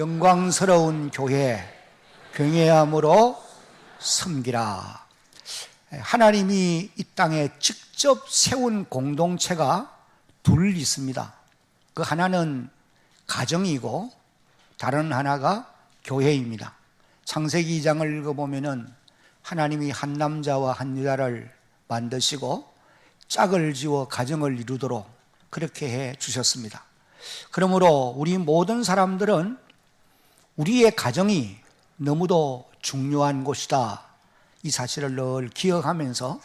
영광스러운 교회, 경외함으로 섬기라. 하나님이 이 땅에 직접 세운 공동체가 둘 있습니다. 그 하나는 가정이고 다른 하나가 교회입니다. 창세기 2장을 읽어보면은 하나님이 한 남자와 한 여자를 만드시고 짝을 지어 가정을 이루도록 그렇게 해 주셨습니다. 그러므로 우리 모든 사람들은 우리의 가정이 너무도 중요한 곳이다, 이 사실을 늘 기억하면서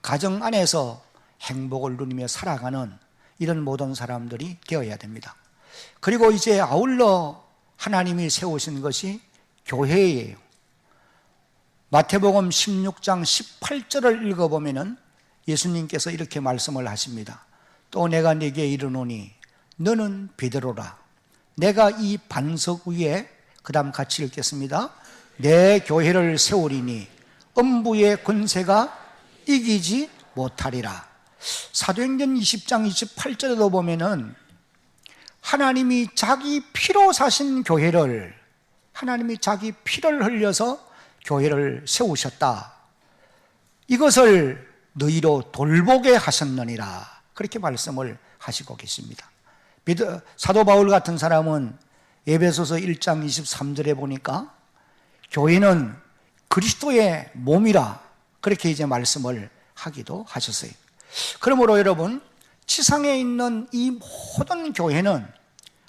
가정 안에서 행복을 누리며 살아가는 이런 모든 사람들이 되어야 됩니다. 그리고 이제 아울러 하나님이 세우신 것이 교회예요. 마태복음 16장 18절을 읽어보면 예수님께서 이렇게 말씀을 하십니다. 또 내가 네게 이르노니 너는 베드로라. 내가 이 반석 위에, 그 다음 같이 읽겠습니다. 내 교회를 세우리니 음부의 권세가 이기지 못하리라. 사도행전 20장 28절에도 보면은 하나님이 자기 피로 사신 교회를, 하나님이 자기 피를 흘려서 교회를 세우셨다. 이것을 너희로 돌보게 하셨느니라. 그렇게 말씀을 하시고 계십니다. 사도 바울 같은 사람은 에베소서 1장 23절에 보니까 교회는 그리스도의 몸이라, 그렇게 이제 말씀을 하기도 하셨어요. 그러므로 여러분, 지상에 있는 이 모든 교회는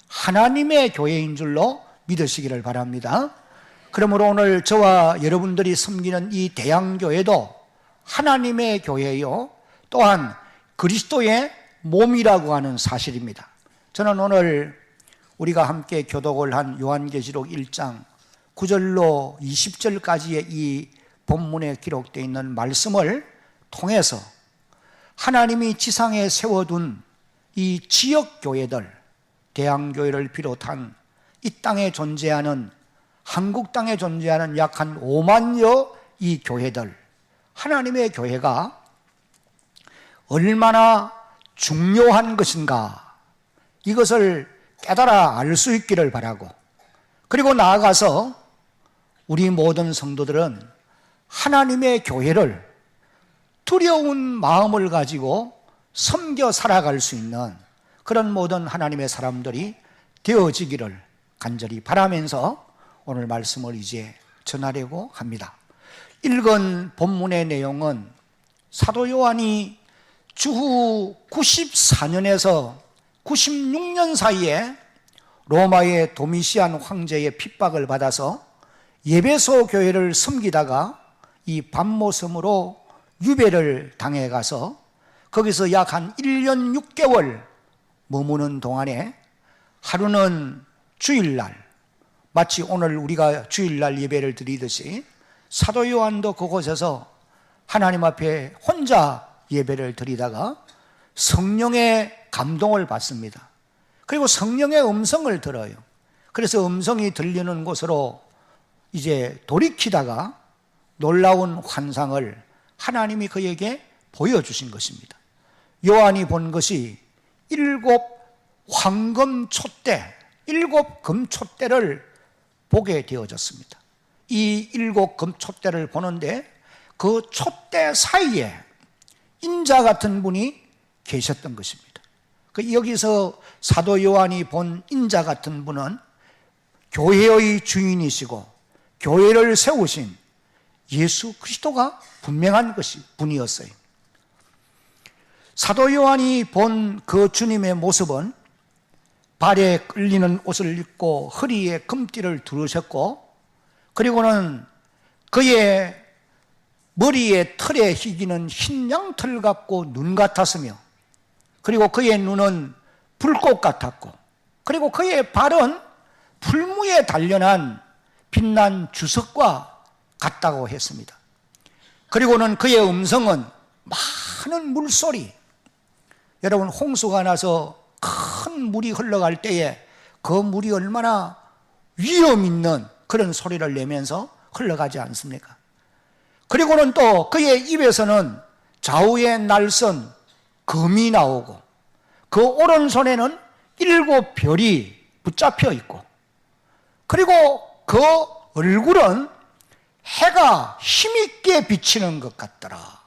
하나님의 교회인 줄로 믿으시기를 바랍니다. 그러므로 오늘 저와 여러분들이 섬기는 이 대양교회도 하나님의 교회요, 또한 그리스도의 몸이라고 하는 사실입니다. 저는 오늘 우리가 함께 교독을 한 요한계시록 1장 9절로 20절까지의 이 본문에 기록되어 있는 말씀을 통해서 하나님이 지상에 세워둔 이 지역교회들, 대양교회를 비롯한 이 땅에 존재하는, 한국 땅에 존재하는 약 한 5만여 이 교회들, 하나님의 교회가 얼마나 중요한 것인가, 이것을 깨달아 알 수 있기를 바라고, 그리고 나아가서 우리 모든 성도들은 하나님의 교회를 두려운 마음을 가지고 섬겨 살아갈 수 있는 그런 모든 하나님의 사람들이 되어지기를 간절히 바라면서 오늘 말씀을 이제 전하려고 합니다. 읽은 본문의 내용은 사도 요한이 주후 94년에서 96년 사이에 로마의 도미시안 황제의 핍박을 받아서 예배소 교회를 섬기다가 이 밤모섬으로 유배를 당해 가서 거기서 약 한 1년 6개월 머무는 동안에 하루는 주일날, 마치 오늘 우리가 주일날 예배를 드리듯이 사도 요한도 그곳에서 하나님 앞에 혼자 예배를 드리다가 성령의 감동을 받습니다. 그리고 성령의 음성을 들어요. 그래서 음성이 들리는 곳으로 이제 돌이키다가 놀라운 환상을 하나님이 그에게 보여주신 것입니다. 요한이 본 것이 7 황금 촛대, 7 금촛대를 보게 되어졌습니다. 이 7 금촛대를 보는데 그 촛대 사이에 인자 같은 분이 계셨던 것입니다. 여기서 사도 요한이 본 인자 같은 분은 교회의 주인이시고 교회를 세우신 예수 그리스도가 분명한 분이었어요. 사도 요한이 본 그 주님의 모습은 발에 끌리는 옷을 입고 허리에 금띠를 두르셨고, 그리고는 그의 머리에 털에 희기는 흰 양털 같고 눈 같았으며, 그리고 그의 눈은 불꽃 같았고, 그리고 그의 발은 풀무에 단련한 빛난 주석과 같다고 했습니다. 그리고는 그의 음성은 많은 물소리, 여러분 홍수가 나서 큰 물이 흘러갈 때에 그 물이 얼마나 위험 있는 그런 소리를 내면서 흘러가지 않습니까? 그리고는 또 그의 입에서는 좌우에 날선 금이 나오고 그 오른손에는 7 별이 붙잡혀 있고, 그리고 그 얼굴은 해가 힘있게 비치는 것 같더라.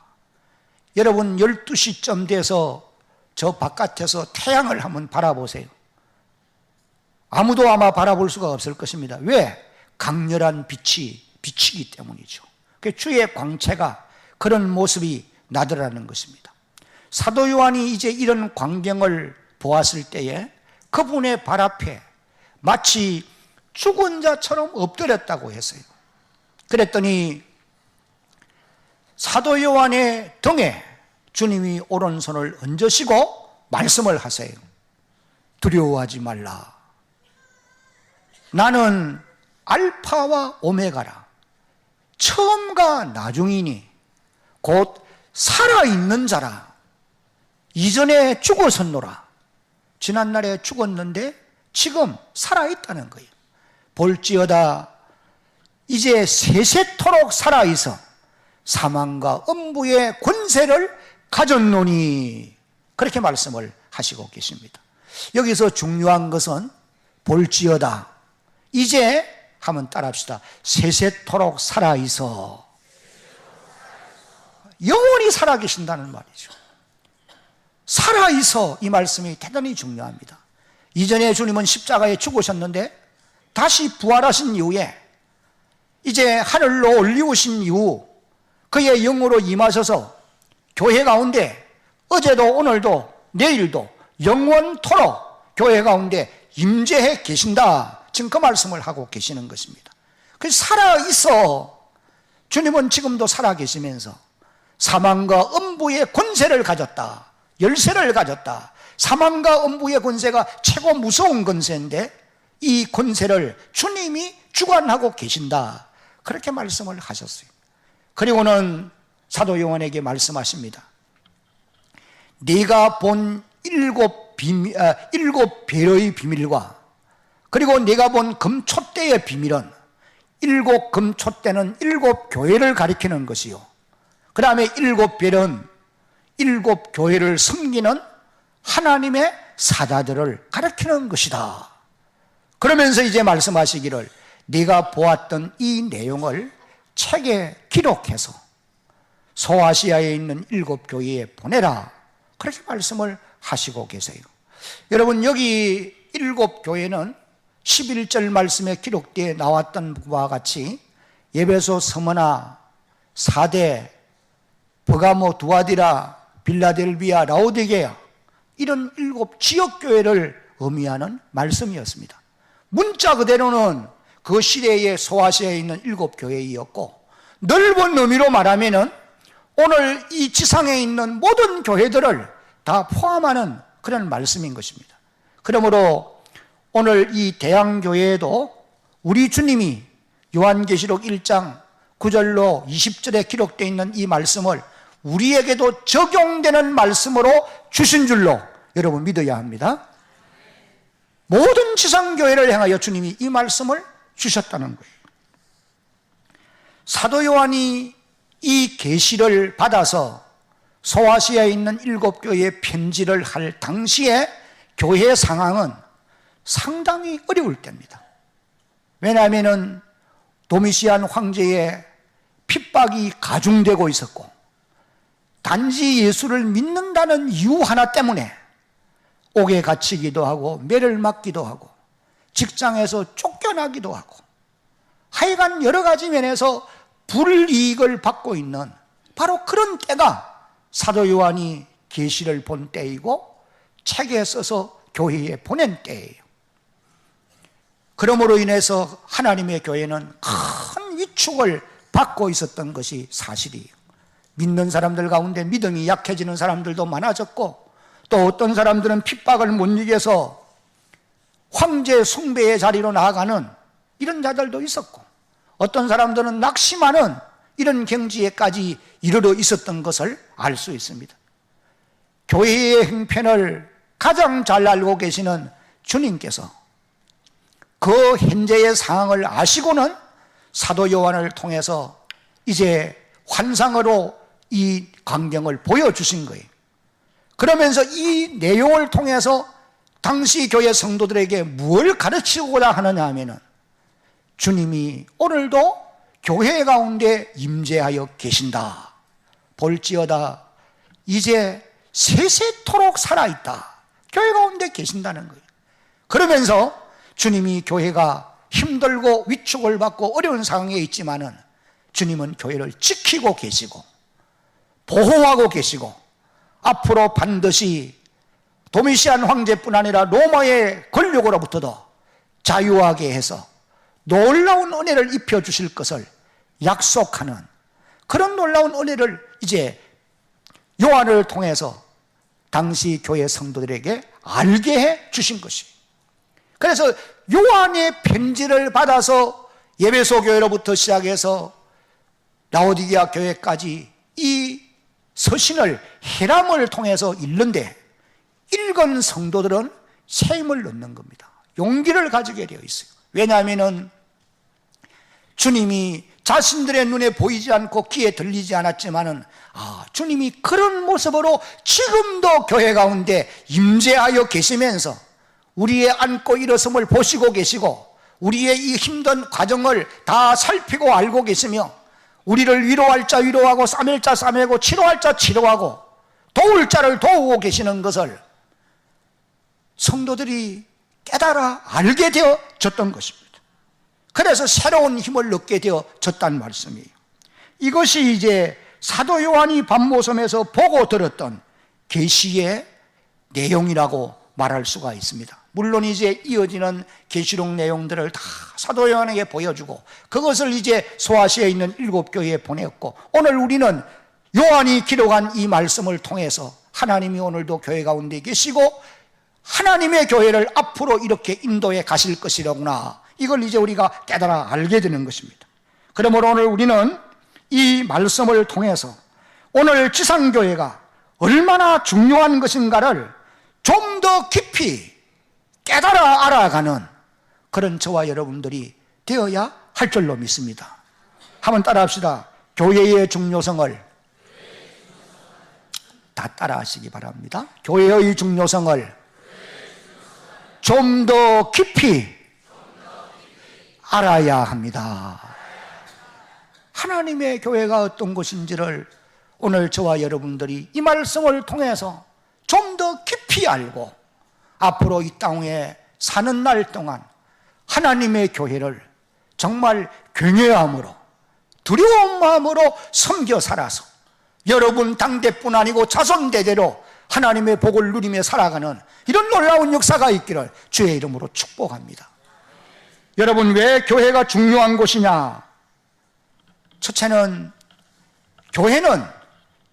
여러분 12시쯤 돼서 저 바깥에서 태양을 한번 바라보세요. 아무도 아마 바라볼 수가 없을 것입니다. 왜? 강렬한 빛이 비치기 때문이죠. 주의 광채가 그런 모습이 나더라는 것입니다. 사도 요한이 이제 이런 광경을 보았을 때에 그분의 발 앞에 마치 죽은 자처럼 엎드렸다고 했어요. 그랬더니 사도 요한의 등에 주님이 오른손을 얹으시고 말씀을 하세요. 두려워하지 말라. 나는 알파와 오메가라. 처음과 나중이니 곧 살아있는 자라. 이전에 죽었었노라. 지난날에 죽었는데 지금 살아있다는 거예요. 볼지어다 이제 세세토록 살아있어 사망과 음부의 권세를 가졌노니, 그렇게 말씀을 하시고 계십니다. 여기서 중요한 것은 볼지어다, 이제 한번 따라합시다. 세세토록 살아있어, 영원히 살아계신다는 말이죠. 살아있어, 이 말씀이 대단히 중요합니다. 이전에 주님은 십자가에 죽으셨는데 다시 부활하신 이후에 이제 하늘로 올리우신 이후 그의 영으로 임하셔서 교회 가운데 어제도 오늘도 내일도 영원토록 교회 가운데 임재해 계신다, 지금 그 말씀을 하고 계시는 것입니다. 그래서 살아있어, 주님은 지금도 살아계시면서 사망과 음부의 권세를 가졌다, 열쇠를 가졌다. 사망과 음부의 권세가 최고 무서운 권세인데 이 권세를 주님이 주관하고 계신다, 그렇게 말씀을 하셨어요. 그리고는 사도 요한에게 말씀하십니다. 네가 본 일곱 별의 비밀과 그리고 네가 본 금촛대의 비밀은, 일곱 금촛대는 일곱 교회를 가리키는 것이요, 그 다음에 일곱 별은 일곱 교회를 섬기는 하나님의 사자들을 가리키는 것이다. 그러면서 이제 말씀하시기를 네가 보았던 이 내용을 책에 기록해서 소아시아에 있는 일곱 교회에 보내라, 그렇게 말씀을 하시고 계세요. 여러분, 여기 일곱 교회는 11절 말씀에 기록되어 나왔던 바와 같이 에베소, 스무나, 사대, 버가모, 두아디라, 빌라델비아, 라오디게아, 이런 일곱 지역교회를 의미하는 말씀이었습니다. 문자 그대로는 그 시대의 소아시아에 있는 일곱 교회이었고, 넓은 의미로 말하면은 오늘 이 지상에 있는 모든 교회들을 다 포함하는 그런 말씀인 것입니다. 그러므로 오늘 이 대양교회에도 우리 주님이 요한계시록 1장 9절로 20절에 기록되어 있는 이 말씀을 우리에게도 적용되는 말씀으로 주신 줄로 여러분 믿어야 합니다. 모든 지상교회를 향하여 주님이 이 말씀을 주셨다는 거예요. 사도 요한이 이 계시를 받아서 소아시아에 있는 일곱 교회에 편지를 할 당시에 교회 상황은 상당히 어려울 때입니다. 왜냐하면 도미시안 황제의 핍박이 가중되고 있었고, 단지 예수를 믿는다는 이유 하나 때문에 옥에 갇히기도 하고 매를 맞기도 하고 직장에서 쫓겨나기도 하고, 하여간 여러 가지 면에서 불이익을 받고 있는 바로 그런 때가 사도 요한이 계시를 본 때이고 책에 써서 교회에 보낸 때예요. 그러므로 인해서 하나님의 교회는 큰 위축을 받고 있었던 것이 사실이에요. 믿는 사람들 가운데 믿음이 약해지는 사람들도 많아졌고, 또 어떤 사람들은 핍박을 못 이겨서 황제 숭배의 자리로 나아가는 이런 자들도 있었고, 어떤 사람들은 낙심하는 이런 경지에까지 이르러 있었던 것을 알 수 있습니다. 교회의 형편을 가장 잘 알고 계시는 주님께서 그 현재의 상황을 아시고는 사도 요한을 통해서 이제 환상으로 이 광경을 보여주신 거예요. 그러면서 이 내용을 통해서 당시 교회 성도들에게 뭘 가르치고자 하느냐 하면은 주님이 오늘도 교회 가운데 임재하여 계신다. 볼지어다 이제 세세토록 살아있다. 교회 가운데 계신다는 거예요. 그러면서 주님이 교회가 힘들고 위축을 받고 어려운 상황에 있지만은 주님은 교회를 지키고 계시고 보호하고 계시고 앞으로 반드시 도미시안 황제뿐 아니라 로마의 권력으로부터도 자유하게 해서 놀라운 은혜를 입혀주실 것을 약속하는 그런 놀라운 은혜를 이제 요한을 통해서 당시 교회 성도들에게 알게 해 주신 것이에요. 그래서 요한의 편지를 받아서 에베소 교회로부터 시작해서 라오디게아 교회까지 이 서신을 헤람을 통해서 읽는데 읽은 성도들은 새 힘을 얻는 겁니다. 용기를 가지게 되어 있어요. 왜냐하면 주님이 자신들의 눈에 보이지 않고 귀에 들리지 않았지만은 주님이 그런 모습으로 지금도 교회 가운데 임재하여 계시면서 우리의 앉고 일어섬을 보시고 계시고 우리의 이 힘든 과정을 다 살피고 알고 계시며 우리를 위로할 자 위로하고 싸맬 자 싸매고 치료할 자 치료하고 도울 자를 도우고 계시는 것을 성도들이 깨달아 알게 되어졌던 것입니다. 그래서 새로운 힘을 얻게 되어졌다는 말씀이에요. 이것이 이제 사도 요한이 밤모섬에서 보고 들었던 계시의 내용이라고 말할 수가 있습니다. 물론 이제 이어지는 계시록 내용들을 다 사도 요한에게 보여주고 그것을 이제 소아시아에 있는 7교회에 보냈고 오늘 우리는 요한이 기록한 이 말씀을 통해서 하나님이 오늘도 교회 가운데 계시고 하나님의 교회를 앞으로 이렇게 인도해 가실 것이라구나, 이걸 이제 우리가 깨달아 알게 되는 것입니다. 그러므로 오늘 우리는 이 말씀을 통해서 오늘 지상교회가 얼마나 중요한 것인가를 좀 더 깊이 깨달아 알아가는 그런 저와 여러분들이 되어야 할 줄로 믿습니다. 한번 따라합시다. 교회의 중요성을 다 따라하시기 바랍니다. 교회의 중요성을 좀 더 깊이 알아야 합니다. 하나님의 교회가 어떤 것인지를 오늘 저와 여러분들이 이 말씀을 통해서 좀 더 깊이 알고 앞으로 이 땅에 사는 날 동안 하나님의 교회를 정말 경외함으로 두려운 마음으로 섬겨 살아서 여러분 당대뿐 아니고 자손대대로 하나님의 복을 누리며 살아가는 이런 놀라운 역사가 있기를 주의 이름으로 축복합니다. 여러분, 왜 교회가 중요한 곳이냐? 첫째는 교회는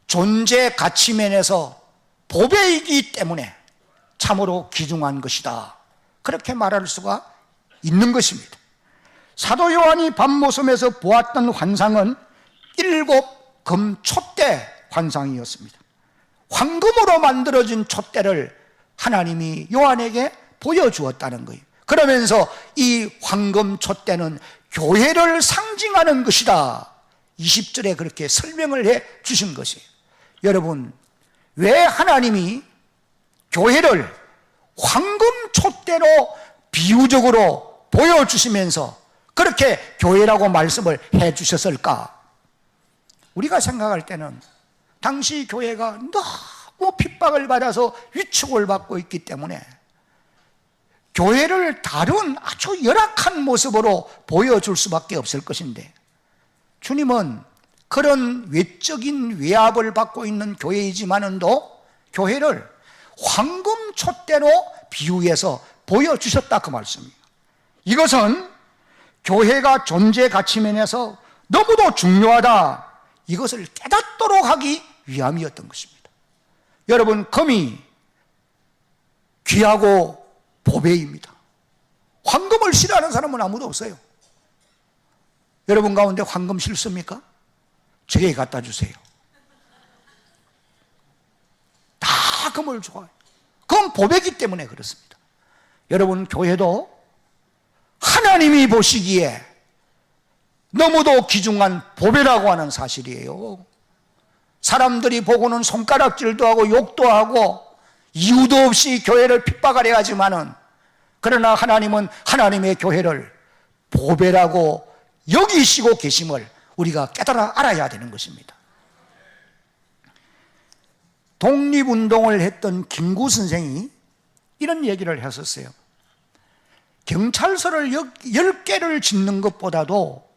존재 가치 면에서 보배이기 때문에 참으로 귀중한 것이다, 그렇게 말할 수가 있는 것입니다. 사도 요한이 밤모섬에서 보았던 환상은 7 금촛대 환상이었습니다. 황금으로 만들어진 촛대를 하나님이 요한에게 보여주었다는 거예요. 그러면서 이 황금 촛대는 교회를 상징하는 것이다, 20절에 그렇게 설명을 해 주신 것이에요. 여러분, 왜 하나님이 교회를 황금 촛대로 비유적으로 보여주시면서 그렇게 교회라고 말씀을 해 주셨을까? 우리가 생각할 때는 당시 교회가 너무 핍박을 받아서 위축을 받고 있기 때문에 교회를 다른 아주 열악한 모습으로 보여줄 수밖에 없을 것인데, 주님은 그런 외적인 외압을 받고 있는 교회이지만은도 교회를 황금 촛대로 비유해서 보여주셨다, 그 말씀이에요. 이것은 교회가 존재 가치 면에서 너무도 중요하다, 이것을 깨닫도록 하기 위함이었던 것입니다. 여러분, 금이 귀하고 보배입니다. 황금을 싫어하는 사람은 아무도 없어요. 여러분 가운데 황금 싫습니까? 저에게 갖다 주세요. 다 금을 좋아해요. 그건 보배기 때문에 그렇습니다. 여러분, 교회도 하나님이 보시기에 너무도 귀중한 보배라고 하는 사실이에요. 사람들이 보고는 손가락질도 하고 욕도 하고 이유도 없이 교회를 핍박하려 하지만은, 그러나 하나님은 하나님의 교회를 보배라고 여기시고 계심을 우리가 깨달아 알아야 되는 것입니다. 독립운동을 했던 김구 선생이 이런 얘기를 했었어요. 경찰서를 10개를 짓는 것보다도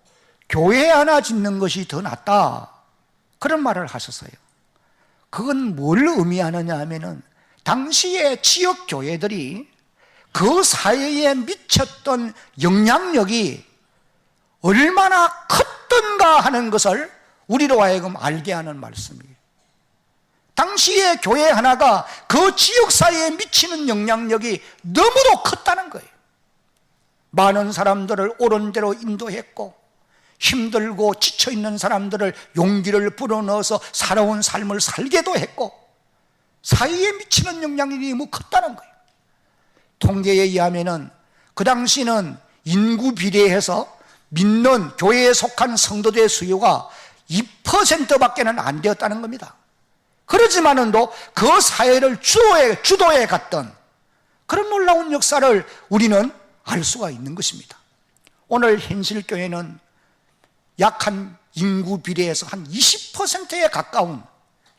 교회 하나 짓는 것이 더 낫다, 그런 말을 하셨어요. 그건 뭘 의미하느냐 하면은 당시의 지역 교회들이 그 사회에 미쳤던 영향력이 얼마나 컸던가 하는 것을 우리로 하여금 알게 하는 말씀이에요. 당시의 교회 하나가 그 지역사회에 미치는 영향력이 너무도 컸다는 거예요. 많은 사람들을 옳은 대로 인도했고, 힘들고 지쳐있는 사람들을 용기를 불어넣어서 살아온 삶을 살게도 했고, 사회에 미치는 영향력이 너무 컸다는 거예요. 통계에 의하면 그 당시는 인구 비례해서 믿는 교회에 속한 성도들의 수요가 2%밖에는 안 되었다는 겁니다. 그렇지만은도 그 사회를 주도해 갔던 그런 놀라운 역사를 우리는 알 수가 있는 것입니다. 오늘 현실교회는 약 한 인구 비례에서 한 20%에 가까운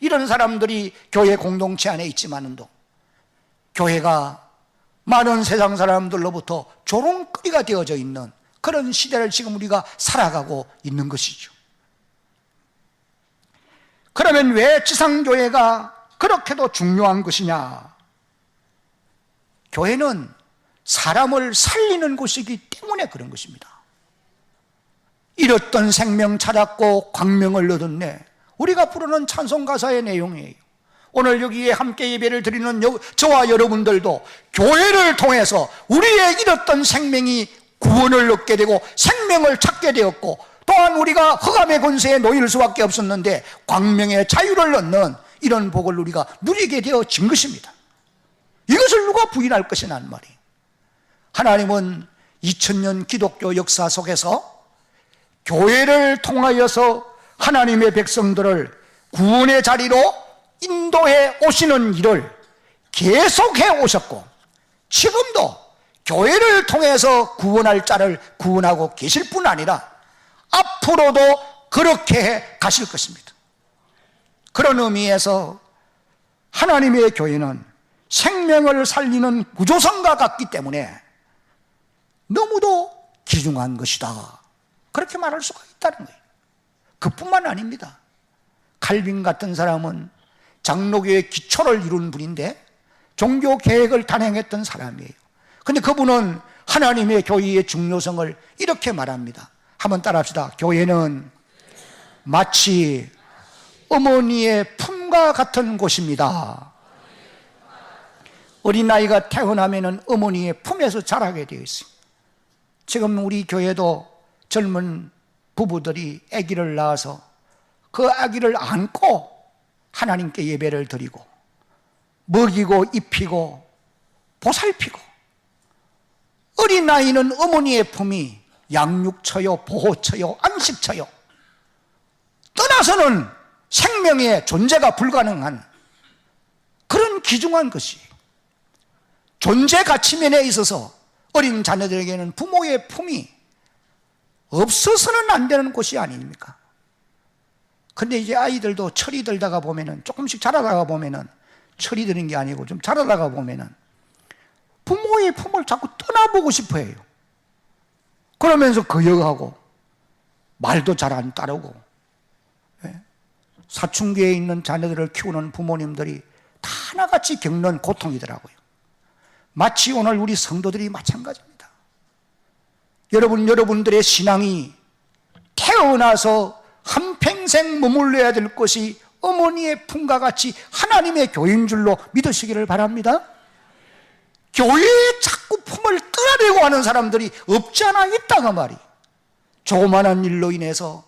이런 사람들이 교회 공동체 안에 있지만은도 교회가 많은 세상 사람들로부터 조롱거리가 되어져 있는 그런 시대를 지금 우리가 살아가고 있는 것이죠. 그러면 왜 지상교회가 그렇게도 중요한 것이냐? 교회는 사람을 살리는 곳이기 때문에 그런 것입니다. 잃었던 생명 찾았고 광명을 얻었네, 우리가 부르는 찬송가사의 내용이에요. 오늘 여기에 함께 예배를 드리는 저와 여러분들도 교회를 통해서 우리의 잃었던 생명이 구원을 얻게 되고 생명을 찾게 되었고, 또한 우리가 흑암의 권세에 놓일 수밖에 없었는데 광명의 자유를 얻는 이런 복을 우리가 누리게 되어진 것입니다. 이것을 누가 부인할 것이냐는 말이에요. 하나님은 2000년 기독교 역사 속에서 교회를 통하여서 하나님의 백성들을 구원의 자리로 인도해 오시는 일을 계속해 오셨고, 지금도 교회를 통해서 구원할 자를 구원하고 계실 뿐 아니라 앞으로도 그렇게 해 가실 것입니다. 그런 의미에서 하나님의 교회는 생명을 살리는 구조선과 같기 때문에 너무도 귀중한 것이다, 그렇게 말할 수가 있다는 거예요. 그뿐만 아닙니다. 칼빈 같은 사람은 장로교의 기초를 이룬 분인데 종교 개혁을 단행했던 사람이에요. 근데 그분은 하나님의 교회의 중요성을 이렇게 말합니다. 한번 따라합시다. 교회는 마치 어머니의 품과 같은 곳입니다. 어린아이가 태어나면 어머니의 품에서 자라게 되어 있어요. 지금 우리 교회도 젊은 부부들이 아기를 낳아서 그 아기를 안고 하나님께 예배를 드리고 먹이고 입히고 보살피고, 어린아이는 어머니의 품이 양육처요, 보호처요, 안식처요, 떠나서는 생명의 존재가 불가능한 그런 귀중한 것이, 존재 가치면에 있어서 어린 자녀들에게는 부모의 품이 없어서는 안 되는 곳이 아닙니까? 근데 이제 아이들도 철이 들다가 보면은, 조금씩 자라다가 보면은, 철이 드는 게 아니고 좀 자라다가 보면은 부모의 품을 자꾸 떠나보고 싶어 해요. 그러면서 거역하고 말도 잘 안 따르고, 사춘기에 있는 자녀들을 키우는 부모님들이 다 하나같이 겪는 고통이더라고요. 마치 오늘 우리 성도들이 마찬가지입니다. 여러분들의 신앙이 태어나서 한평생 머물러야 될 것이 어머니의 품과 같이 하나님의 교회인 줄로 믿으시기를 바랍니다. 교회에 자꾸 품을 떠나려고 하는 사람들이 없지 않아 있다가 말이, 조그만한 일로 인해서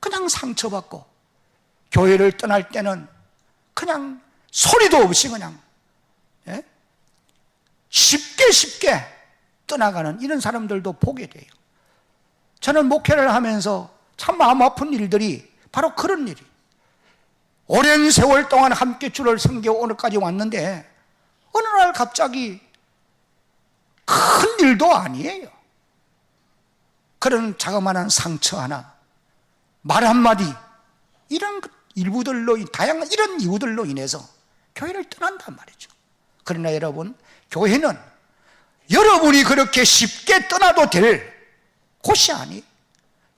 그냥 상처받고, 교회를 떠날 때는 그냥 소리도 없이 그냥 쉽게 떠나가는 이런 사람들도 보게 돼요. 저는 목회를 하면서 참 마음 아픈 일들이 바로 그런 일이, 오랜 세월 동안 함께 주를 섬겨 오늘까지 왔는데 어느 날 갑자기, 큰 일도 아니에요, 그런 자그마한 상처 하나, 말 한마디, 이런 일부들로, 다양한 이런 이유들로 인해서 교회를 떠난단 말이죠. 그러나 여러분, 교회는 여러분이 그렇게 쉽게 떠나도 될 곳이 아니,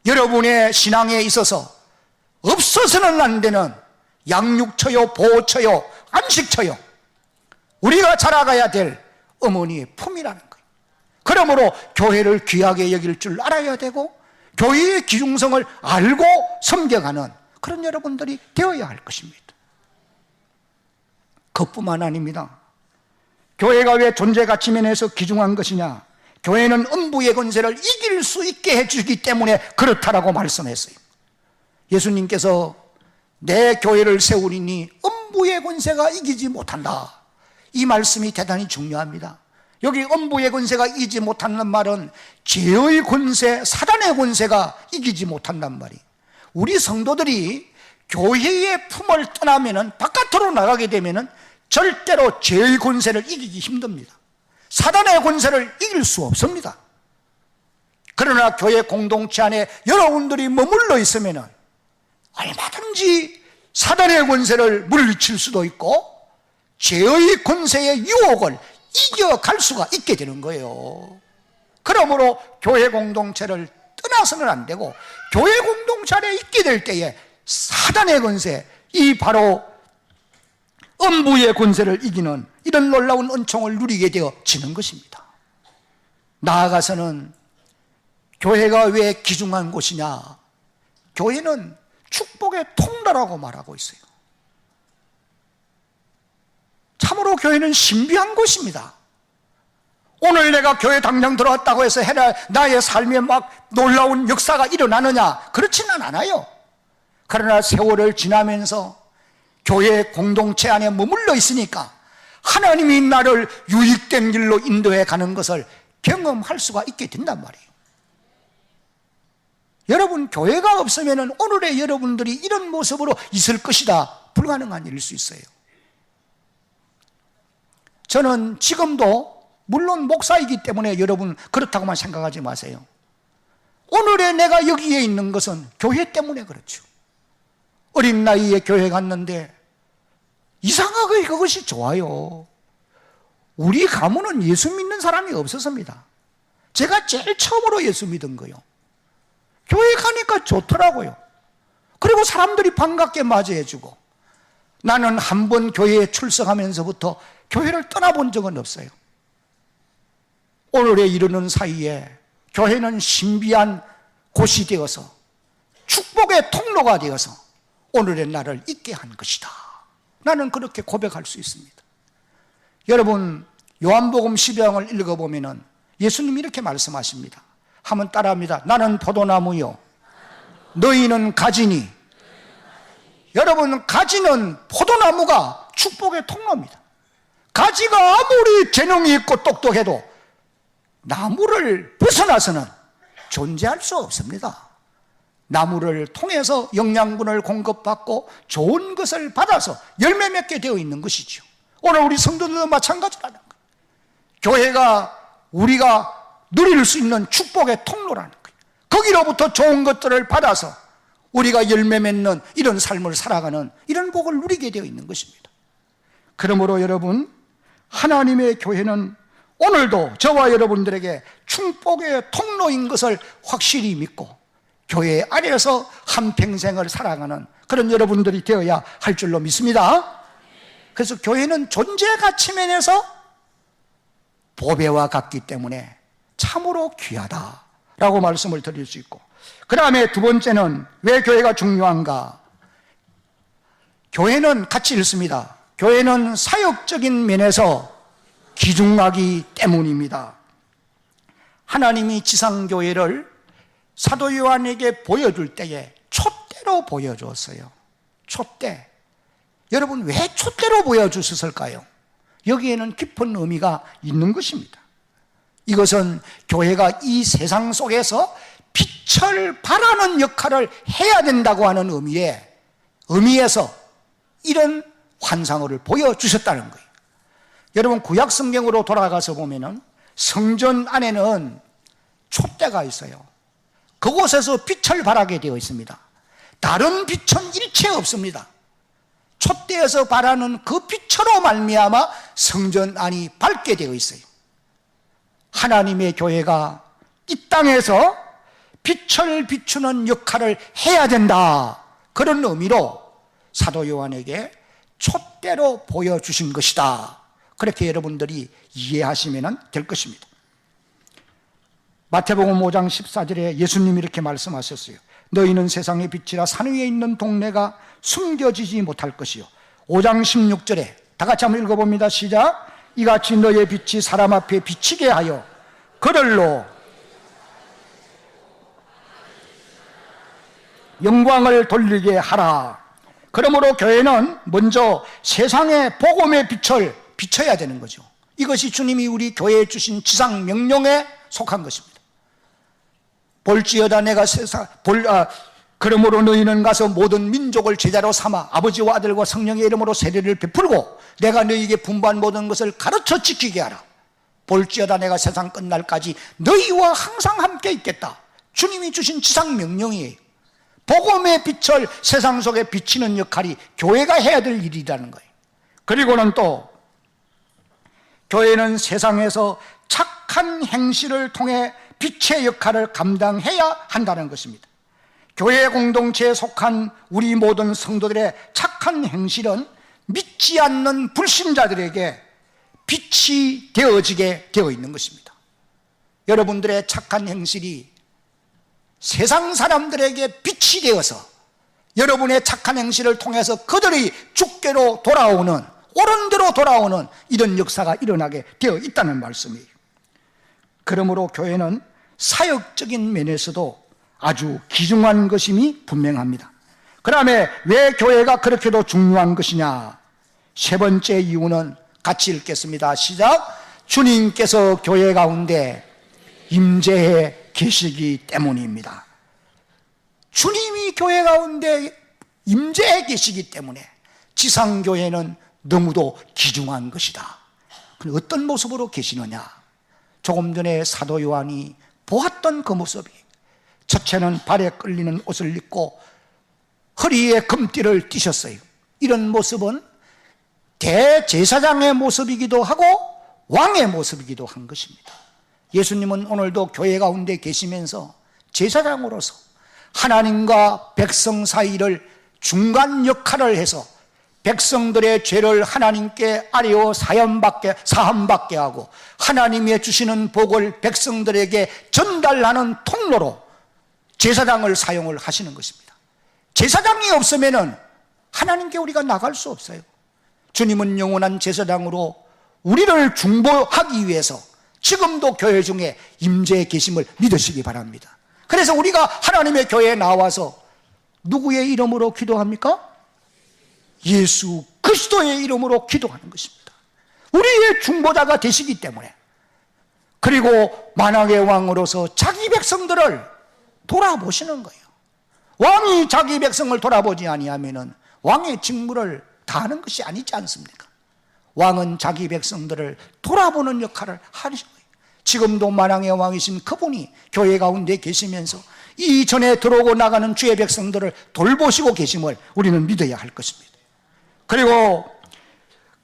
여러분의 신앙에 있어서 없어서는 안 되는 양육처요, 보호처요, 안식처요, 우리가 자라가야 될 어머니의 품이라는 거예요. 그러므로 교회를 귀하게 여길 줄 알아야 되고, 교회의 기중성을 알고 섬겨가는 그런 여러분들이 되어야 할 것입니다. 그뿐만 아닙니다. 교회가 왜 존재가치 면에서 귀중한 것이냐? 교회는 음부의 권세를 이길 수 있게 해주기 때문에 그렇다라고 말씀했어요. 예수님께서 내 교회를 세우리니 음부의 권세가 이기지 못한다, 이 말씀이 대단히 중요합니다. 여기 음부의 권세가 이기지 못한다는 말은 죄의 권세, 사단의 권세가 이기지 못한단 말이에요. 우리 성도들이 교회의 품을 떠나면은, 바깥으로 나가게 되면은 절대로 죄의 권세를 이기기 힘듭니다. 사단의 권세를 이길 수 없습니다. 그러나 교회 공동체 안에 여러분들이 머물러 있으면은 얼마든지 사단의 권세를 물리칠 수도 있고 죄의 권세의 유혹을 이겨갈 수가 있게 되는 거예요. 그러므로 교회 공동체를 떠나서는 안 되고, 교회 공동체 안에 있게 될 때에 사단의 권세, 이 바로 음부의 권세를 이기는 이런 놀라운 은총을 누리게 되어지는 것입니다. 나아가서는 교회가 왜 귀중한 곳이냐? 교회는 축복의 통로라고 말하고 있어요. 참으로 교회는 신비한 곳입니다. 오늘 내가 교회 당장 들어왔다고 해서 나의 삶에 막 놀라운 역사가 일어나느냐? 그렇지는 않아요. 그러나 세월을 지나면서 교회 공동체 안에 머물러 있으니까 하나님이 나를 유익된 길로 인도해 가는 것을 경험할 수가 있게 된단 말이에요. 여러분, 교회가 없으면 오늘의 여러분들이 이런 모습으로 있을 것이다, 불가능한 일일 수 있어요. 저는 지금도 물론 목사이기 때문에 여러분 그렇다고만 생각하지 마세요. 오늘의 내가 여기에 있는 것은 교회 때문에 그렇죠. 어린 나이에 교회 갔는데 이상하게 그것이 좋아요. 우리 가문은 예수 믿는 사람이 없었습니다. 제가 제일 처음으로 예수 믿은 거요. 교회 가니까 좋더라고요. 그리고 사람들이 반갑게 맞이해주고, 나는 한 번 교회에 출석하면서부터 교회를 떠나본 적은 없어요. 오늘에 이르는 사이에 교회는 신비한 곳이 되어서, 축복의 통로가 되어서 오늘의 나를 있게 한 것이다, 나는 그렇게 고백할 수 있습니다. 여러분, 요한복음 10장을 읽어보면 예수님이 이렇게 말씀하십니다. 한번 따라합니다. 나는 포도나무요, 너희는 가지니. 여러분, 가지는, 포도나무가 축복의 통로입니다. 가지가 아무리 재능이 있고 똑똑해도 나무를 벗어나서는 존재할 수 없습니다. 나무를 통해서 영양분을 공급받고 좋은 것을 받아서 열매 맺게 되어 있는 것이죠. 오늘 우리 성도들도 마찬가지라는 거예요. 교회가 우리가 누릴 수 있는 축복의 통로라는 거예요. 거기로부터 좋은 것들을 받아서 우리가 열매 맺는 이런 삶을 살아가는 이런 복을 누리게 되어 있는 것입니다. 그러므로 여러분, 하나님의 교회는 오늘도 저와 여러분들에게 축복의 통로인 것을 확실히 믿고 교회 안에서 한평생을 살아가는 그런 여러분들이 되어야 할 줄로 믿습니다. 그래서 교회는 존재 가치 면에서 보배와 같기 때문에 참으로 귀하다라고 말씀을 드릴 수 있고, 그 다음에 두 번째는 왜 교회가 중요한가? 교회는 같이 읽습니다. 교회는 사역적인 면에서 귀중하기 때문입니다. 하나님이 지상교회를 사도 요한에게 보여줄 때에 촛대로 보여주었어요. 촛대. 여러분, 왜 촛대로 보여주셨을까요? 여기에는 깊은 의미가 있는 것입니다. 이것은 교회가 이 세상 속에서 빛을 발하는 역할을 해야 된다고 하는 의미에서 이런 환상을 보여주셨다는 거예요. 여러분, 구약 성경으로 돌아가서 보면은 성전 안에는 촛대가 있어요. 그곳에서 빛을 발하게 되어 있습니다. 다른 빛은 일체 없습니다. 촛대에서 발하는 그 빛으로 말미암아 성전 안이 밝게 되어 있어요. 하나님의 교회가 이 땅에서 빛을 비추는 역할을 해야 된다, 그런 의미로 사도 요한에게 촛대로 보여주신 것이다, 그렇게 여러분들이 이해하시면 될 것입니다. 마태복음 5장 14절에 예수님이 이렇게 말씀하셨어요. 너희는 세상의 빛이라 산 위에 있는 동네가 숨겨지지 못할 것이요. 5장 16절에 다 같이 한번 읽어봅니다. 시작. 이같이 너의 빛이 사람 앞에 비치게 하여 그들로 영광을 돌리게 하라. 그러므로 교회는 먼저 세상의 복음의 빛을 비춰야 되는 거죠. 이것이 주님이 우리 교회에 주신 지상 명령에 속한 것입니다. 볼지어다 내가 그러므로 너희는 가서 모든 민족을 제자로 삼아 아버지와 아들과 성령의 이름으로 세례를 베풀고 내가 너희에게 분부한 모든 것을 가르쳐 지키게 하라. 볼지어다 내가 세상 끝날까지 너희와 항상 함께 있겠다. 주님이 주신 지상 명령이에요. 복음의 빛을 세상 속에 비치는 역할이 교회가 해야 될 일이라는 거예요. 그리고는 또 교회는 세상에서 착한 행실을 통해 빛의 역할을 감당해야 한다는 것입니다. 교회 공동체에 속한 우리 모든 성도들의 착한 행실은 믿지 않는 불신자들에게 빛이 되어지게 되어 있는 것입니다. 여러분들의 착한 행실이 세상 사람들에게 빛이 되어서 여러분의 착한 행실을 통해서 그들이 주께로 돌아오는, 옳은 대로 돌아오는 이런 역사가 일어나게 되어 있다는 말씀이에요. 그러므로 교회는 사역적인 면에서도 아주 귀중한 것임이 분명합니다. 그 다음에 왜 교회가 그렇게도 중요한 것이냐? 세 번째 이유는 같이 읽겠습니다. 시작. 주님께서 교회 가운데 임재해 계시기 때문입니다. 주님이 교회 가운데 임재해 계시기 때문에 지상교회는 너무도 귀중한 것이다. 어떤 모습으로 계시느냐? 조금 전에 사도 요한이 보았던 그 모습이, 첫째는 발에 끌리는 옷을 입고 허리에 금띠를 띠셨어요. 이런 모습은 대제사장의 모습이기도 하고 왕의 모습이기도 한 것입니다. 예수님은 오늘도 교회 가운데 계시면서 제사장으로서 하나님과 백성 사이를 중간 역할을 해서 백성들의 죄를 하나님께 아뢰어 사함받게 하고 하나님의 주시는 복을 백성들에게 전달하는 통로로 제사장을 사용을 하시는 것입니다. 제사장이 없으면 하나님께 우리가 나갈 수 없어요. 주님은 영원한 제사장으로 우리를 중보하기 위해서 지금도 교회 중에 임재해 계심을 믿으시기 바랍니다. 그래서 우리가 하나님의 교회에 나와서 누구의 이름으로 기도합니까? 예수 그리스도의 이름으로 기도하는 것입니다. 우리의 중보자가 되시기 때문에. 그리고 만왕의 왕으로서 자기 백성들을 돌아보시는 거예요. 왕이 자기 백성을 돌아보지 아니하면 왕의 직무를 다하는 것이 아니지 않습니까? 왕은 자기 백성들을 돌아보는 역할을 하는 거예요. 지금도 만왕의 왕이신 그분이 교회 가운데 계시면서 이전에 들어오고 나가는 주의 백성들을 돌보시고 계심을 우리는 믿어야 할 것입니다. 그리고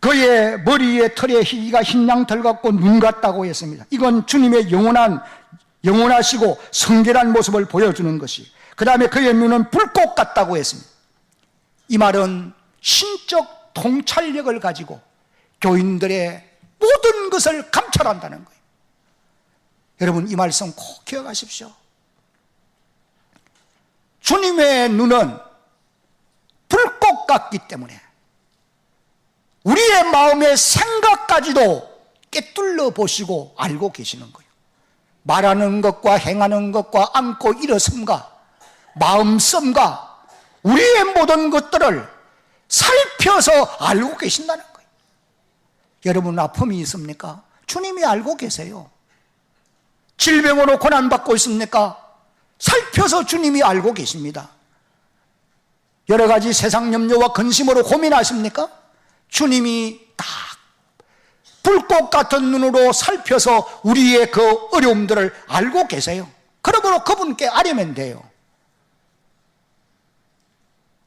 그의 머리에 털에 희기가 흰 양털 같고 눈 같다고 했습니다. 이건 주님의 영원하시고 성결한 모습을 보여주는 것이, 그 다음에 그의 눈은 불꽃 같다고 했습니다. 이 말은 신적 통찰력을 가지고 교인들의 모든 것을 감찰한다는 거예요. 여러분, 이 말씀 꼭 기억하십시오. 주님의 눈은 불꽃 같기 때문에 우리의 마음의 생각까지도 꿰뚫려 보시고 알고 계시는 거예요. 말하는 것과 행하는 것과 안고 일어섬과 마음씀과 우리의 모든 것들을 살펴서 알고 계신다는 거예요. 여러분, 아픔이 있습니까? 주님이 알고 계세요. 질병으로 고난받고 있습니까? 살펴서 주님이 알고 계십니다. 여러 가지 세상 염려와 근심으로 고민하십니까? 주님이 딱 불꽃 같은 눈으로 살펴서 우리의 그 어려움들을 알고 계세요. 그러므로 그분께 아뢰면 돼요.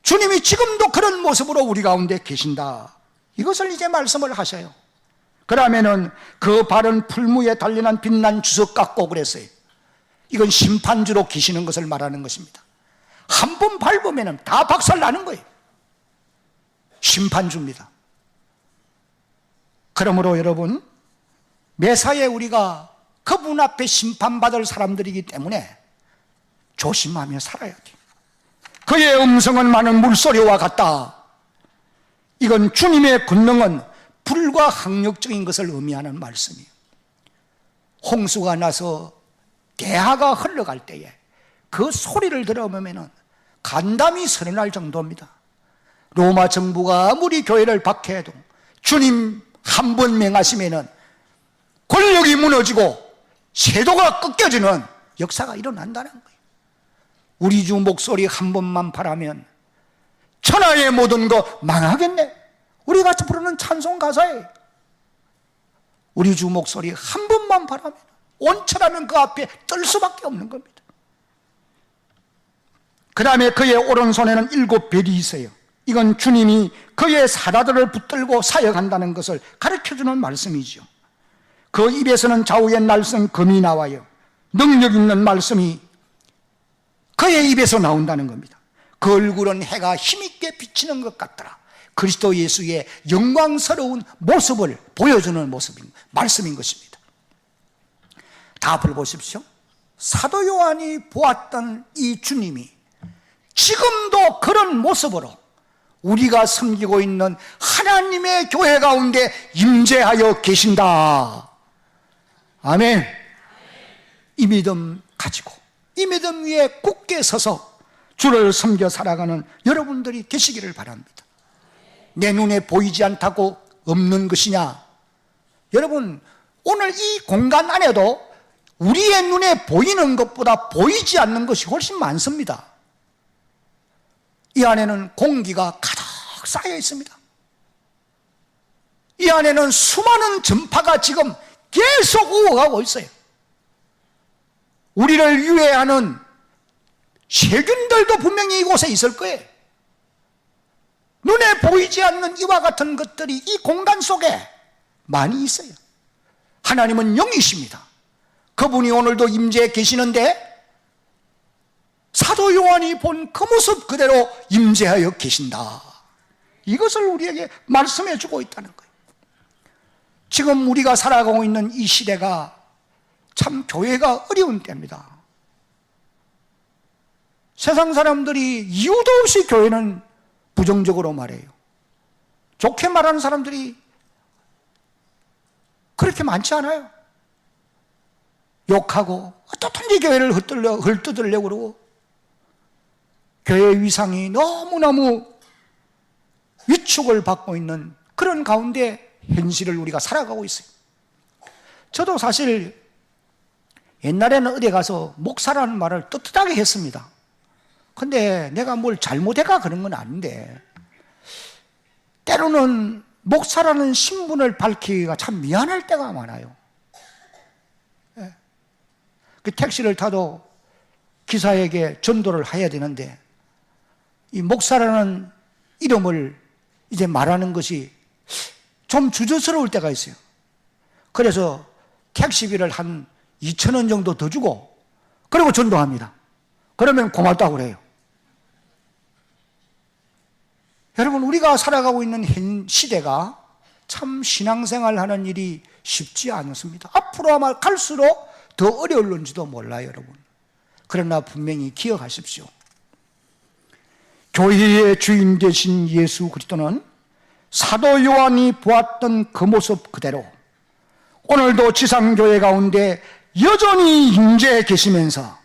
주님이 지금도 그런 모습으로 우리 가운데 계신다. 이것을 이제 말씀을 하셔요. 그러면은 그 발은 풀무에 달려난 빛난 주석 같고 그랬어요. 이건 심판주로 계시는 것을 말하는 것입니다. 한 번 밟으면 다 박살나는 거예요. 심판주입니다. 그러므로 여러분, 매사에 우리가 그분 앞에 심판받을 사람들이기 때문에 조심하며 살아야 돼요. 그의 음성은 많은 물소리와 같다. 이건 주님의 권능은 불과 항력적인 것을 의미하는 말씀이에요. 홍수가 나서 대하가 흘러갈 때에 그 소리를 들어보면 간담이 서른할 정도입니다. 로마 정부가 아무리 교회를 박해해도 주님 한 번 명하시면 권력이 무너지고 세도가 꺾여지는 역사가 일어난다는 거예요. 우리 주 목소리 한 번만 바라면 천하의 모든 거 망하겠네. 우리 같이 부르는 찬송 가사에 우리 주 목소리 한 번만 바라면 온천하면 그 앞에 뜰 수밖에 없는 겁니다. 그 다음에 그의 오른손에는 7별이 있어요. 이건 주님이 그의 사자들을 붙들고 사역한다는 것을 가르쳐주는 말씀이죠. 그 입에서는 좌우의 날선 검이 나와요. 능력 있는 말씀이 그의 입에서 나온다는 겁니다. 그 얼굴은 해가 힘있게 비치는 것 같더라. 그리스도 예수의 영광스러운 모습을 보여주는 말씀인 것입니다. 다 불보십시오. 사도 요한이 보았던 이 주님이 지금도 그런 모습으로 우리가 섬기고 있는 하나님의 교회 가운데 임재하여 계신다. 아멘. 이 믿음 가지고 이 믿음 위에 굳게 서서 주를 섬겨 살아가는 여러분들이 되시기를 바랍니다. 내 눈에 보이지 않다고 없는 것이냐? 여러분, 오늘 이 공간 안에도 우리의 눈에 보이는 것보다 보이지 않는 것이 훨씬 많습니다. 이 안에는 공기가 가득 쌓여 있습니다. 이 안에는 수많은 전파가 지금 계속 우어가고 있어요. 우리를 유해하는 세균들도 분명히 이곳에 있을 거예요. 눈에 보이지 않는 이와 같은 것들이 이 공간 속에 많이 있어요. 하나님은 영이십니다. 그분이 오늘도 임재해 계시는데 사도 요한이 본 그 모습 그대로 임재하여 계신다. 이것을 우리에게 말씀해 주고 있다는 거예요. 지금 우리가 살아가고 있는 이 시대가 참 교회가 어려운 때입니다. 세상 사람들이 이유도 없이 교회는 부정적으로 말해요. 좋게 말하는 사람들이 그렇게 많지 않아요. 욕하고 어떻든지 교회를 헐뜯으려고 그러고 교회의 위상이 너무너무 위축을 받고 있는 그런 가운데 현실을 우리가 살아가고 있어요. 저도 사실 옛날에는 어디 가서 목사라는 말을 떳떳하게 했습니다. 근데 내가 뭘 잘못해가 그런 건 아닌데 때로는 목사라는 신분을 밝히기가 참 미안할 때가 많아요. 그 택시를 타도 기사에게 전도를 해야 되는데 이 목사라는 이름을 이제 말하는 것이 좀 주저스러울 때가 있어요. 그래서 택시비를 한 2,000원 정도 더 주고 그리고 전도합니다. 그러면 고맙다고 그래요. 여러분, 우리가 살아가고 있는 현 시대가 참 신앙생활 하는 일이 쉽지 않습니다. 앞으로 아마 갈수록 더 어려울는지도 몰라요, 여러분. 그러나 분명히 기억하십시오. 교회의 주인 되신 예수 그리스도는 사도 요한이 보았던 그 모습 그대로 오늘도 지상교회 가운데 여전히 임재해 계시면서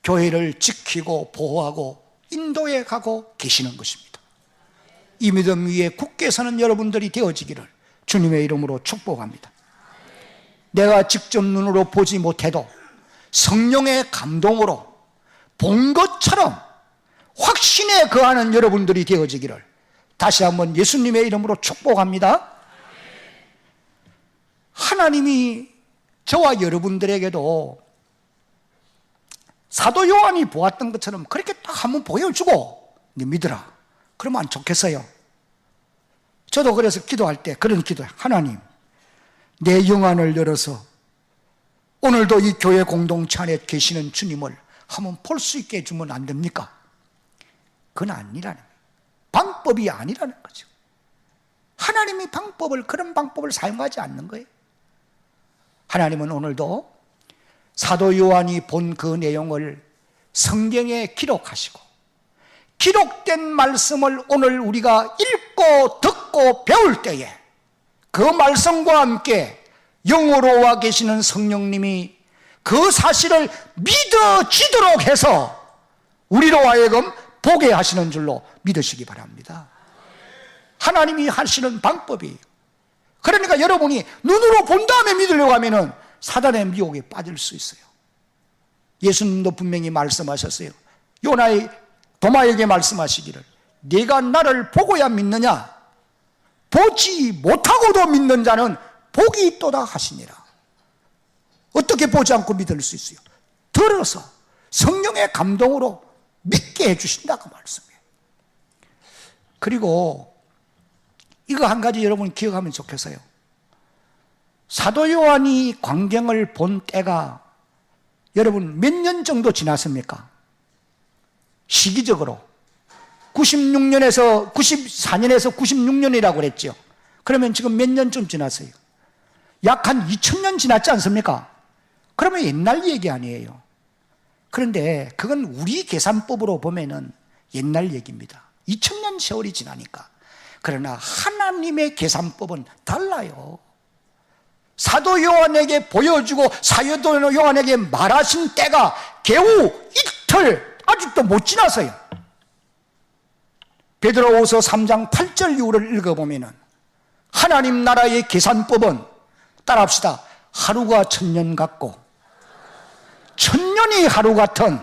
교회를 지키고 보호하고 인도해 가고 계시는 것입니다. 이 믿음 위에 굳게 서는 여러분들이 되어지기를 주님의 이름으로 축복합니다. 내가 직접 눈으로 보지 못해도 성령의 감동으로 본 것처럼 확신에 거하는 여러분들이 되어지기를 다시 한번 예수님의 이름으로 축복합니다. 하나님이 저와 여러분들에게도 사도 요한이 보았던 것처럼 그렇게 딱 한번 보여주고 네 믿으라 그러면 안 좋겠어요? 저도 그래서 기도할 때 그런 기도해요. 하나님, 내 영안을 열어서 오늘도 이 교회 공동체 안에 계시는 주님을 한번 볼 수 있게 해주면 안 됩니까? 그건 아니라는 거예요. 방법이 아니라는 거죠. 하나님이 그런 방법을 사용하지 않는 거예요. 하나님은 오늘도 사도 요한이 본 그 내용을 성경에 기록하시고 기록된 말씀을 오늘 우리가 읽고 듣고 배울 때에 그 말씀과 함께 영으로 와 계시는 성령님이 그 사실을 믿어지도록 해서 우리로 하여금 보게 하시는 줄로 믿으시기 바랍니다. 하나님이 하시는 방법이에요. 그러니까 여러분이 눈으로 본 다음에 믿으려고 하면은 사단의 미혹에 빠질 수 있어요. 예수님도 분명히 말씀하셨어요. 도마에게 말씀하시기를 네가 나를 보고야 믿느냐? 보지 못하고도 믿는 자는 복이 있도다 하시니라. 어떻게 보지 않고 믿을 수 있어요? 들어서 성령의 감동으로 믿게 해주신다고 말씀해요. 그리고 이거 한 가지 여러분 기억하면 좋겠어요. 사도 요한이 광경을 본 때가 여러분 몇 년 정도 지났습니까? 시기적으로 94년에서 96년이라고 그랬죠. 그러면 지금 몇 년쯤 지났어요? 약 한 2000년 지났지 않습니까? 그러면 옛날 얘기 아니에요. 그런데 그건 우리 계산법으로 보면은 옛날 얘기입니다. 2000년 세월이 지나니까. 그러나 하나님의 계산법은 달라요. 사도 요한에게 보여주고 사도 요한에게 말하신 때가 겨우 이틀 아직도 못 지났어요. 베드로후서 3장 8절 이후를 읽어보면은 하나님 나라의 계산법은 따라합시다. 하루가 1000년 같고 1000년이 하루 같은,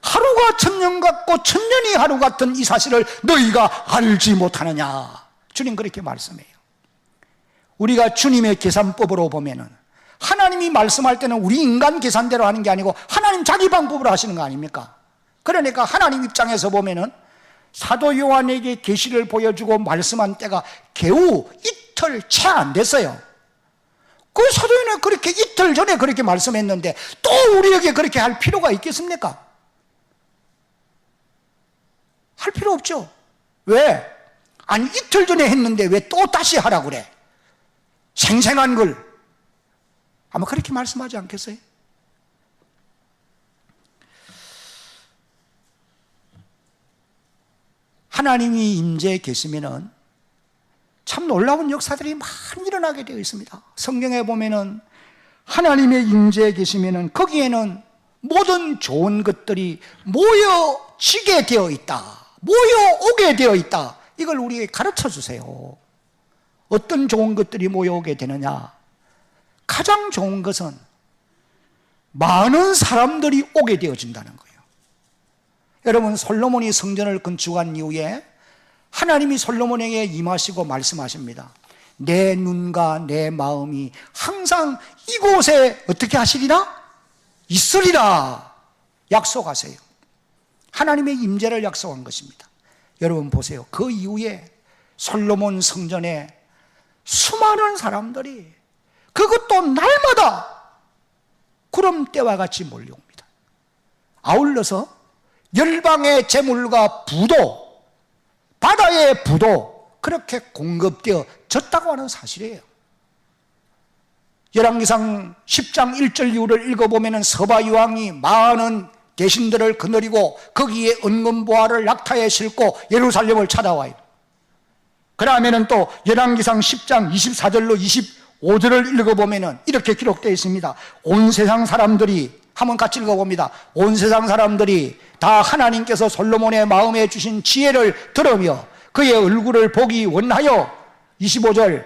하루가 1000년 같고 1000년이 하루 같은 이 사실을 너희가 알지 못하느냐. 주님 그렇게 말씀해요. 우리가 주님의 계산법으로 보면은 하나님이 말씀할 때는 우리 인간 계산대로 하는 게 아니고 하나님 자기 방법으로 하시는 거 아닙니까? 그러니까 하나님 입장에서 보면은 사도 요한에게 계시를 보여주고 말씀한 때가 겨우 이틀 채 안 됐어요. 그 사도 요한이 그렇게 이틀 전에 그렇게 말씀했는데 또 우리에게 그렇게 할 필요가 있겠습니까? 할 필요 없죠. 왜? 아니 이틀 전에 했는데 왜 또 다시 하라고 그래? 생생한 걸 아마 그렇게 말씀하지 않겠어요? 하나님이 임재해 계시면은 참 놀라운 역사들이 많이 일어나게 되어 있습니다. 성경에 보면은 하나님의 임재해 계시면은 거기에는 모든 좋은 것들이 모여지게 되어 있다. 모여오게 되어 있다. 이걸 우리에게 가르쳐 주세요. 어떤 좋은 것들이 모여오게 되느냐? 가장 좋은 것은 많은 사람들이 오게 되어진다는 거예요. 여러분, 솔로몬이 성전을 건축한 이후에 하나님이 솔로몬에게 임하시고 말씀하십니다. 내 눈과 내 마음이 항상 이곳에 어떻게 하시리라? 있으리라. 약속하세요. 하나님의 임재를 약속한 것입니다. 여러분 보세요. 그 이후에 솔로몬 성전에 수많은 사람들이 그것도 날마다 구름대와 같이 몰려옵니다. 아울러서 열방의 재물과 부도, 바다의 부도 그렇게 공급되어 졌다고 하는 사실이에요. 열왕기상 10장 1절 이후를 읽어보면 서바유왕이 많은 대신들을 거느리고 거기에 은금보화를 낙타에 싣고 예루살렘을 찾아와요. 그러면은 또 열왕기상 10장 24절로 25절을 읽어보면 이렇게 기록되어 있습니다. 온 세상 사람들이, 한번 같이 읽어봅니다. 온 세상 사람들이 다 하나님께서 솔로몬의 마음에 주신 지혜를 들으며 그의 얼굴을 보기 원하여 25절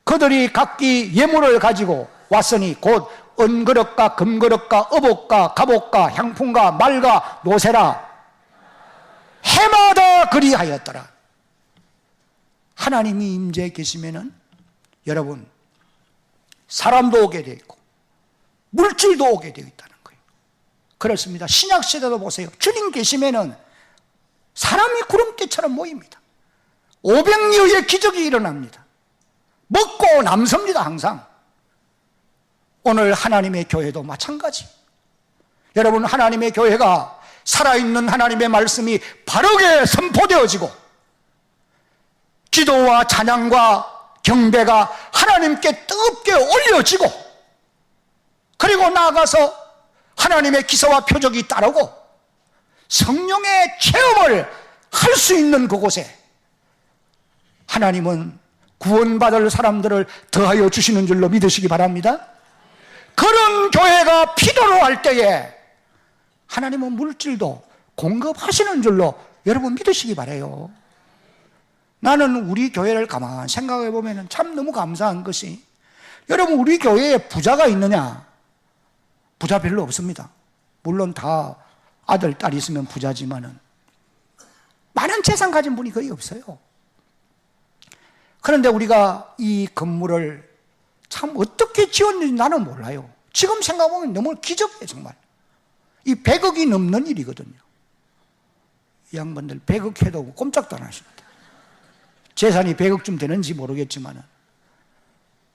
그들이 각기 예물을 가지고 왔으니 곧 은그릇과 금그릇과 어복과 갑옷과 향품과 말과 노새라 해마다 그리하였더라. 하나님이 임재해 계시면은 여러분 사람도 오게 되어 있고 물질도 오게 되어 있다는 거예요. 그렇습니다. 신약 시대도 보세요. 주님 계시면은 사람이 구름대처럼 모입니다. 500여의 기적이 일어납니다. 먹고 남섭니다. 항상. 오늘 하나님의 교회도 마찬가지. 여러분, 하나님의 교회가 살아있는 하나님의 말씀이 바르게 선포되어지고 기도와 찬양과 경배가 하나님께 뜨겁게 올려지고 그리고 나아가서 하나님의 기사와 표적이 따르고 성령의 체험을 할 수 있는 그곳에 하나님은 구원받을 사람들을 더하여 주시는 줄로 믿으시기 바랍니다. 그런 교회가 필요로 할 때에 하나님은 물질도 공급하시는 줄로 여러분 믿으시기 바라요. 나는 우리 교회를 가만 생각해 보면 참 너무 감사한 것이, 여러분 우리 교회에 부자가 있느냐? 부자 별로 없습니다. 물론 다 아들, 딸 있으면 부자지만은 많은 재산 가진 분이 거의 없어요. 그런데 우리가 이 건물을 참 어떻게 지었는지 나는 몰라요. 지금 생각해보면 너무 기적이에요. 정말 이 100억이 넘는 일이거든요. 이 양반들 100억 해도 꼼짝도 안 하십니다. 재산이 100억쯤 되는지 모르겠지만은,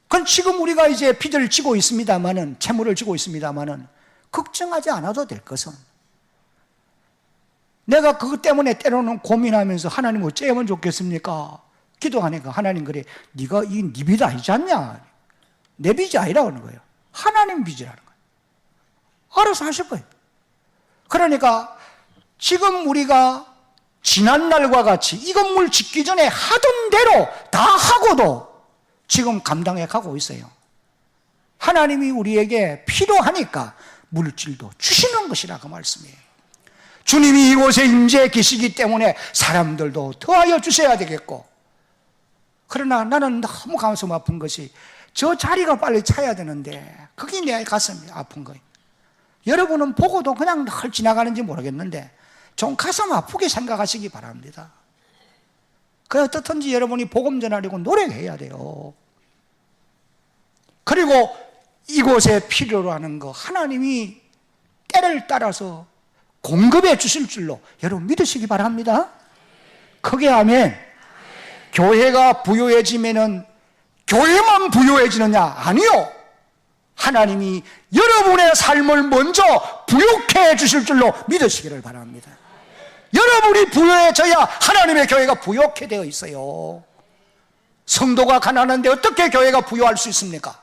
그건 지금 우리가 이제 빚을 지고 있습니다만은, 채무를 지고 있습니다만은 걱정하지 않아도 될 것은, 내가 그것 때문에 때로는 고민하면서 하나님 어째면 좋겠습니까? 기도하니까 하나님 그래, 네가 이 네 빚 아니지 않냐? 내 빚이 아니라고 하는 거예요. 하나님 빚이라는 거예요. 알아서 하실 거예요. 그러니까 지금 우리가 지난날과 같이 이 건물 짓기 전에 하던 대로 다 하고도 지금 감당해 가고 있어요. 하나님이 우리에게 필요하니까 물질도 주시는 것이라 그 말씀이에요. 주님이 이곳에 임재해 계시기 때문에 사람들도 더하여 주셔야 되겠고, 그러나 나는 너무 가슴 아픈 것이 저 자리가 빨리 차야 되는데 그게 내 가슴이 아픈 거예요. 여러분은 보고도 그냥 늘 지나가는지 모르겠는데 좀 가슴 아프게 생각하시기 바랍니다. 그 어떻든지 여러분이 복음 전하려고 노력해야 돼요. 그리고 이곳에 필요로 하는 거 하나님이 때를 따라서 공급해 주실 줄로 여러분 믿으시기 바랍니다. 크게 아멘. 교회가 부유해지면은 교회만 부유해지느냐? 아니요. 하나님이 여러분의 삶을 먼저 부욕해 주실 줄로 믿으시기를 바랍니다. 여러분이 부유해져야 하나님의 교회가 부욕해 되어 있어요. 성도가 가난한데 어떻게 교회가 부유할 수 있습니까?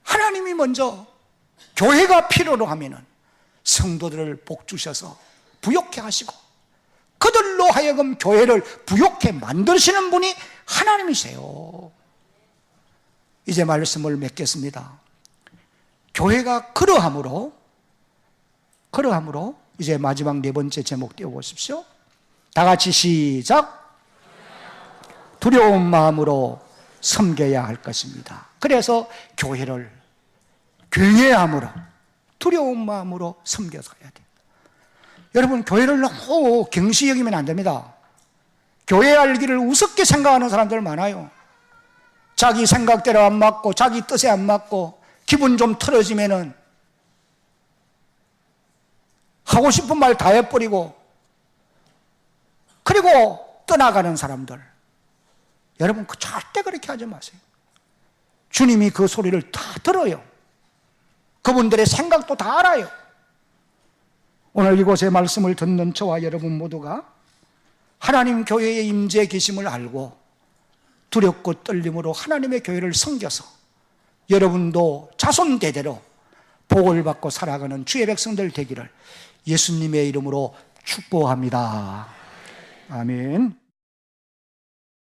하나님이 먼저 교회가 필요로 하면은 성도들을 복 주셔서 부욕해 하시고 그들로 하여금 교회를 부욕해 만드시는 분이 하나님이세요. 이제 말씀을 맺겠습니다. 교회가 그러함으로 이제 마지막 네 번째 제목 띄워보십시오. 다 같이 시작. 두려운 마음으로 섬겨야 할 것입니다. 그래서 교회를 경외함으로 두려운 마음으로 섬겨서 가야 돼요. 여러분, 교회를 너무 경시 여기면 안 됩니다. 교회 알기를 우습게 생각하는 사람들 많아요. 자기 생각대로 안 맞고 자기 뜻에 안 맞고 기분 좀 틀어지면은 하고 싶은 말 다 해버리고 그리고 떠나가는 사람들, 여러분 절대 그렇게 하지 마세요. 주님이 그 소리를 다 들어요. 그분들의 생각도 다 알아요. 오늘 이곳의 말씀을 듣는 저와 여러분 모두가 하나님 교회의 임재 계심을 알고 두렵고 떨림으로 하나님의 교회를 섬겨서 여러분도 자손 대대로 복을 받고 살아가는 주의 백성들 되기를 예수님의 이름으로 축복합니다. 아멘.